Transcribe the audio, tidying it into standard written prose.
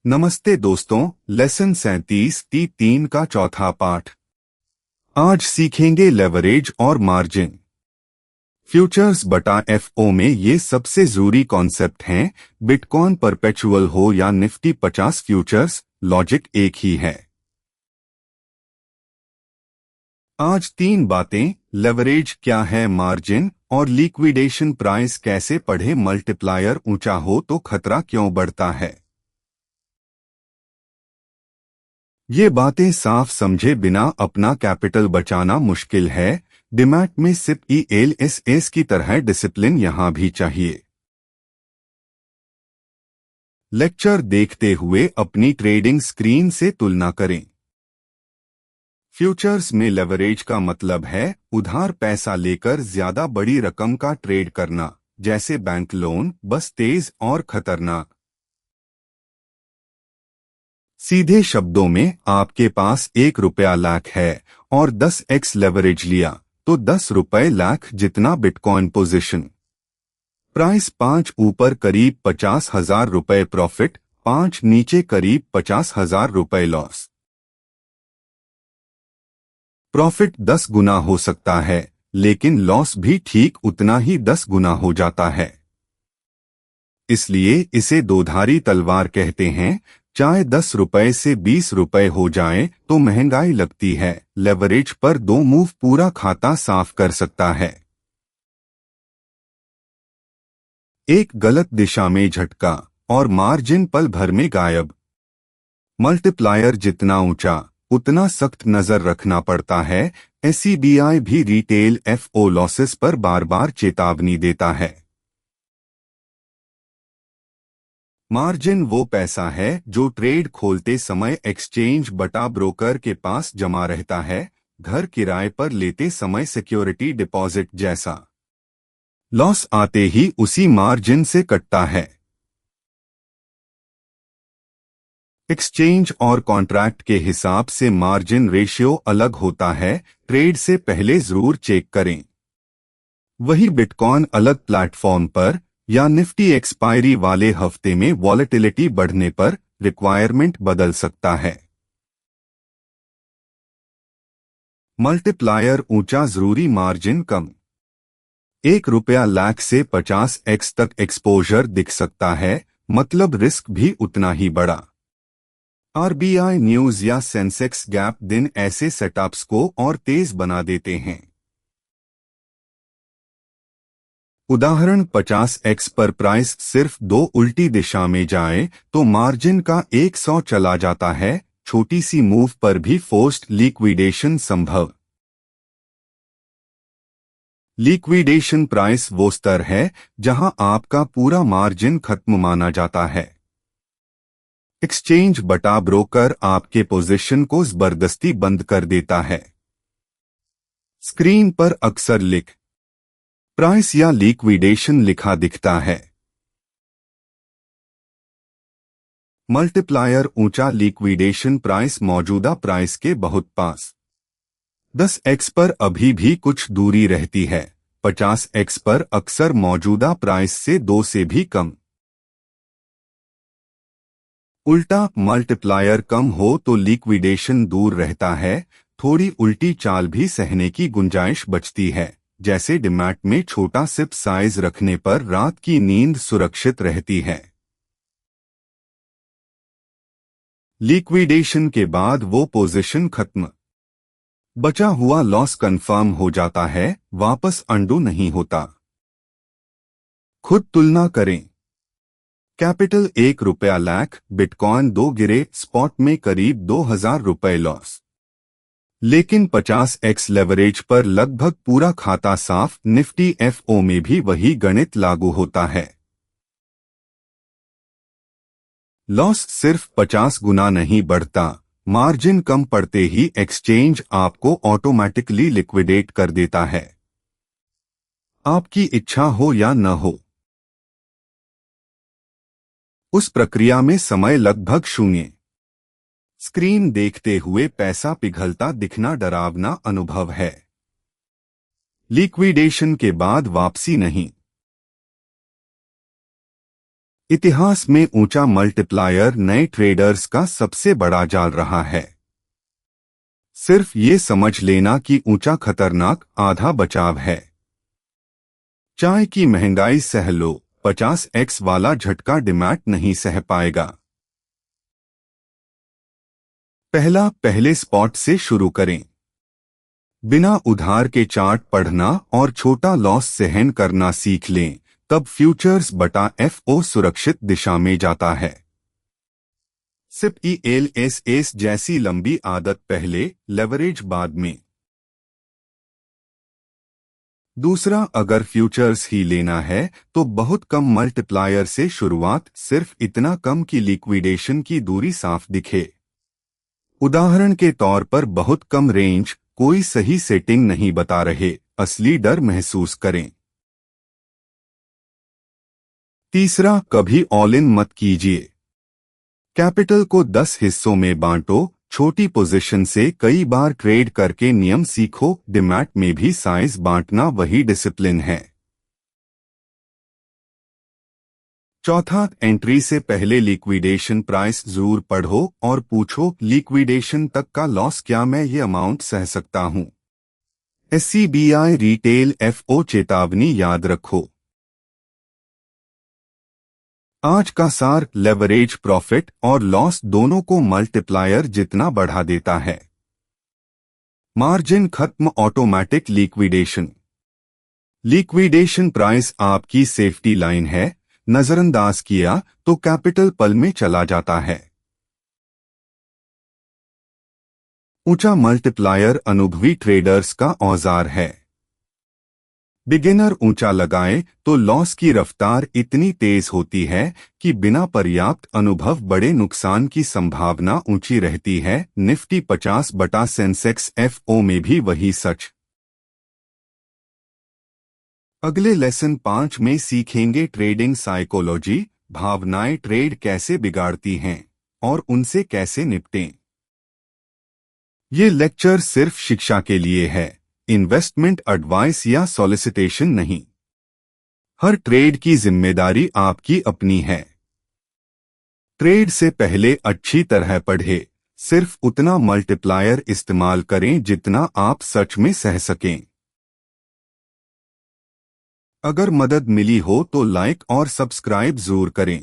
नमस्ते दोस्तों, लेसन 37 का चौथा पाठ। आज सीखेंगे लेवरेज और मार्जिन। फ्यूचर्स बटा एफओ में ये सबसे जरूरी कॉन्सेप्ट हैं। बिटकॉइन परपेचुअल हो या निफ्टी 50 फ्यूचर्स, लॉजिक एक ही है। आज 3 बातें: लेवरेज क्या है, मार्जिन और लिक्विडेशन प्राइस कैसे पढ़े, मल्टीप्लायर ऊंचा हो तो खतरा क्यों बढ़ता है। ये बातें साफ समझे बिना अपना कैपिटल बचाना मुश्किल है। डिमैट में सिप ELSS की तरह डिसिप्लिन यहां भी चाहिए। लेक्चर देखते हुए अपनी ट्रेडिंग स्क्रीन से तुलना करें। फ्यूचर्स में लेवरेज का मतलब है उधार पैसा लेकर ज्यादा बड़ी रकम का ट्रेड करना, जैसे बैंक लोन, बस तेज और खतरनाक। सीधे शब्दों में, आपके पास ₹1 लाख है और 10x लेवरेज लिया तो ₹10 लाख जितना बिटकॉइन पोजीशन। प्राइस 5 ऊपर करीब ₹50,000 प्रॉफिट, 5 नीचे करीब ₹50,000 लॉस। प्रॉफिट 10 गुना हो सकता है, लेकिन लॉस भी ठीक उतना ही 10 गुना हो जाता है। इसलिए इसे दोधारी तलवार कहते हैं। चाहे ₹10 से ₹20 हो जाए तो महंगाई लगती है। लेवरेज पर 2 मूव पूरा खाता साफ कर सकता है। एक गलत दिशा में झटका और मार्जिन पल भर में गायब। मल्टीप्लायर जितना ऊंचा उतना सख्त नजर रखना पड़ता है। SEBI भी रिटेल FO लॉसेस पर बार बार चेतावनी देता है। मार्जिन वो पैसा है जो ट्रेड खोलते समय एक्सचेंज बटा ब्रोकर के पास जमा रहता है, घर किराए पर लेते समय सिक्योरिटी डिपॉजिट जैसा। लॉस आते ही उसी मार्जिन से कटता है। एक्सचेंज और कॉन्ट्रैक्ट के हिसाब से मार्जिन रेशियो अलग होता है, ट्रेड से पहले जरूर चेक करें। वही बिटकॉइन अलग प्लेटफॉर्म पर या निफ्टी एक्सपायरी वाले हफ्ते में वॉलेटिलिटी बढ़ने पर रिक्वायरमेंट बदल सकता है। मल्टीप्लायर ऊंचा जरूरी, मार्जिन कम। ₹1 लाख से 50x तक एक्सपोजर दिख सकता है, मतलब रिस्क भी उतना ही बड़ा। RBI न्यूज या सेंसेक्स गैप दिन ऐसे सेटअप्स को और तेज बना देते हैं। उदाहरण 50x पर प्राइस सिर्फ 2 उल्टी दिशा में जाए तो मार्जिन का 100 चला जाता है। छोटी सी मूव पर भी फोर्स्ड लिक्विडेशन संभव। लिक्विडेशन प्राइस वो स्तर है जहां आपका पूरा मार्जिन खत्म माना जाता है। एक्सचेंज बटा ब्रोकर आपके पोजीशन को जबरदस्ती बंद कर देता है। स्क्रीन पर अक्सर लिख प्राइस या लिक्विडेशन लिखा दिखता है। मल्टीप्लायर ऊंचा, लिक्विडेशन प्राइस मौजूदा प्राइस के बहुत पास। 10x पर अभी भी कुछ दूरी रहती है, 50x पर अक्सर मौजूदा प्राइस से 2 से भी कम। उल्टा, मल्टीप्लायर कम हो तो लिक्विडेशन दूर रहता है, थोड़ी उल्टी चाल भी सहने की गुंजाइश बचती है, जैसे डिमैट में छोटा सिप साइज रखने पर रात की नींद सुरक्षित रहती है। लिक्विडेशन के बाद वो पोजीशन खत्म, बचा हुआ लॉस कंफर्म हो जाता है, वापस अंडू नहीं होता। खुद तुलना करें। कैपिटल ₹1 लाख, बिटकॉइन 2 गिरे, स्पॉट में करीब ₹2,000 लॉस। लेकिन 50x लेवरेज पर लगभग पूरा खाता साफ। निफ्टी FO में भी वही गणित लागू होता है। लॉस सिर्फ 50 गुना नहीं बढ़ता, मार्जिन कम पड़ते ही एक्सचेंज आपको ऑटोमेटिकली लिक्विडेट कर देता है, आपकी इच्छा हो या न हो। उस प्रक्रिया में समय लगभग 0। स्क्रीन देखते हुए पैसा पिघलता दिखना डरावना अनुभव है। लिक्विडेशन के बाद वापसी नहीं। इतिहास में ऊंचा मल्टीप्लायर नए ट्रेडर्स का सबसे बड़ा जाल रहा है। सिर्फ ये समझ लेना कि ऊंचा खतरनाक आधा बचाव है। चाय की महंगाई सह लो, 50x वाला झटका डीमैट नहीं सह पाएगा। पहले स्पॉट से शुरू करें। बिना उधार के चार्ट पढ़ना और छोटा लॉस सहन करना सीख लें, तब फ्यूचर्स बटा FO सुरक्षित दिशा में जाता है। सिप ELSS जैसी लंबी आदत पहले, लेवरेज बाद में। दूसरा, अगर फ्यूचर्स ही लेना है तो बहुत कम मल्टीप्लायर से शुरुआत, सिर्फ इतना कम कि लिक्विडेशन की दूरी साफ दिखे। उदाहरण के तौर पर बहुत कम रेंज, कोई सही सेटिंग नहीं बता रहे, असली डर महसूस करें। तीसरा, कभी ऑल इन मत कीजिए। कैपिटल को 10 हिस्सों में बांटो, छोटी पोजीशन से कई बार ट्रेड करके नियम सीखो। डीमैट में भी साइज बांटना वही डिसिप्लिन है। चौथा, एंट्री से पहले लिक्विडेशन प्राइस जरूर पढ़ो और पूछो, लिक्विडेशन तक का लॉस क्या मैं ये अमाउंट सह सकता हूं। SCBI रिटेल FO चेतावनी याद रखो। आज का सार, लेवरेज प्रॉफिट और लॉस दोनों को मल्टीप्लायर जितना बढ़ा देता है। मार्जिन खत्म, ऑटोमेटिक लिक्विडेशन। लिक्विडेशन प्राइस आपकी सेफ्टी लाइन है, नजरअंदाज किया तो कैपिटल पल में चला जाता है। ऊंचा मल्टीप्लायर अनुभवी ट्रेडर्स का औजार है। बिगिनर ऊंचा लगाए तो लॉस की रफ्तार इतनी तेज होती है कि बिना पर्याप्त अनुभव बड़े नुकसान की संभावना ऊंची रहती है। निफ्टी 50 बटा सेंसेक्स FO में भी वही सच। अगले लेसन 5 में सीखेंगे ट्रेडिंग साइकोलॉजी, भावनाएं ट्रेड कैसे बिगाड़ती हैं और उनसे कैसे निपटें। ये लेक्चर सिर्फ शिक्षा के लिए है, इन्वेस्टमेंट एडवाइस या सॉलिसिटेशन नहीं। हर ट्रेड की जिम्मेदारी आपकी अपनी है। ट्रेड से पहले अच्छी तरह पढ़े, सिर्फ उतना मल्टीप्लायर इस्तेमाल करें जितना आप सच में सह सकें। अगर मदद मिली हो तो लाइक और सब्सक्राइब जरूर करें।